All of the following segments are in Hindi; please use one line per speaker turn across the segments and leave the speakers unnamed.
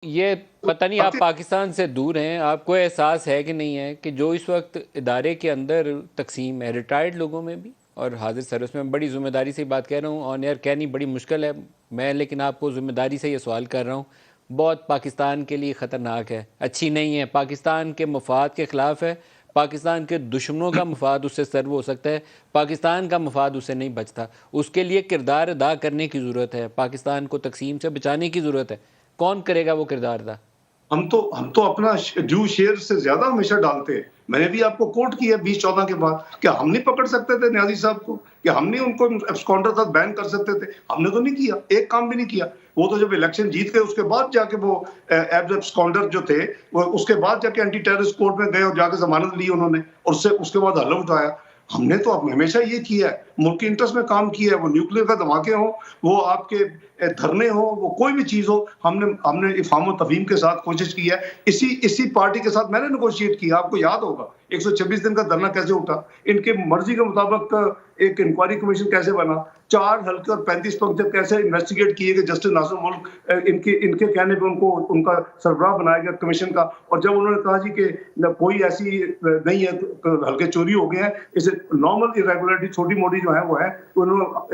ये पता नहीं आप पाकिस्तान से दूर हैं, आपको एहसास है कि नहीं है कि जो इस वक्त इदारे के अंदर तकसीम है रिटायर्ड लोगों में भी और हाजिर सर्विस में, बड़ी ज़िम्मेदारी से बात कह रहा हूँ, ऑन एयर कहनी बड़ी मुश्किल है मैं, लेकिन आपको ज़िम्मेदारी से ये सवाल कर रहा हूँ, बहुत पाकिस्तान के लिए ख़तरनाक है, अच्छी नहीं है, पाकिस्तान के मफाद के ख़िलाफ़ है, पाकिस्तान के दुश्मनों का मफाद उससे सर्व हो सकता है, पाकिस्तान का मफाद उससे नहीं बचता, उसके लिए किरदार अदा करने की ज़रूरत है, पाकिस्तान को तकसीम से बचाने की ज़रूरत है। कौन करेगा वो किरदार अदा?
हम तो अपना ड्यू शेयर से ज्यादा हमेशा डालते हैं। मैंने भी आपको कोट किया 2014 के बाद, क्या हम नहीं पकड़ सकते थे न्याजी साहब को? क्या हम नहीं उनको एब्सकॉन्डर तक बैन कर सकते थे? हमने तो नहीं किया, एक काम भी नहीं किया। वो तो जब इलेक्शन जीत गए उसके बाद जाके वो एब्सकॉन्डर जो थे, वो उसके बाद जाके एंटी टेररिस्ट कोर्ट में गए और जाके जमानत ली उन्होंने और उसके बाद हल्ला उठाया। हमने तो अब हमेशा ये किया है, मुल्क के इंटरेस्ट में काम किया है, वो न्यूक्लियर का धमाके हो, वो आपके धरने हो, वो कोई भी चीज हो, हमने इफ़ाम तफ़हीम के साथ कोशिश की है। इसी पार्टी के साथ मैंने नेगोशिएट किया, आपको याद होगा 126 दिन का धरना कैसे उठा, इनके मर्जी के मुताबिक एक इंक्वायरी कमीशन कैसे बना, 4 हल्के और 35 पंक्चर कैसे इन्वेस्टिगेट किए गए, जस्टिस नासिर मुल्क इनके कहने पे उनको उनका सरबराह बनाया गया कमीशन का। और जब उन्होंने कहा जी कि कोई ऐसी नहीं है, हल्के चोरी हो गए हैं, इसे नॉर्मल इरेगुलरिटी छोटी मोटी जो है वो है, तो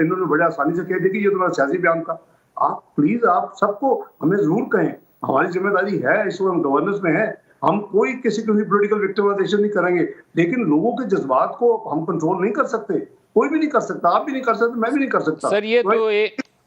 इन्होंने बड़े आसानी से कह दिया कि ये तो मेरा सियासी बयान था। आप प्लीज आप सबको हमें जरूर कहें, हमारी जिम्मेदारी है, इस वक्त हम गवर्नेंस में है, हम कोई किसी को भी पॉलिटिकल विक्टिमाइजेशन नहीं करेंगे, लेकिन लोगों के जज्बात को हम कंट्रोल नहीं कर सकते, कोई भी नहीं कर सकता, आप भी नहीं कर सकते, मैं भी नहीं कर सकता।
सर ये तो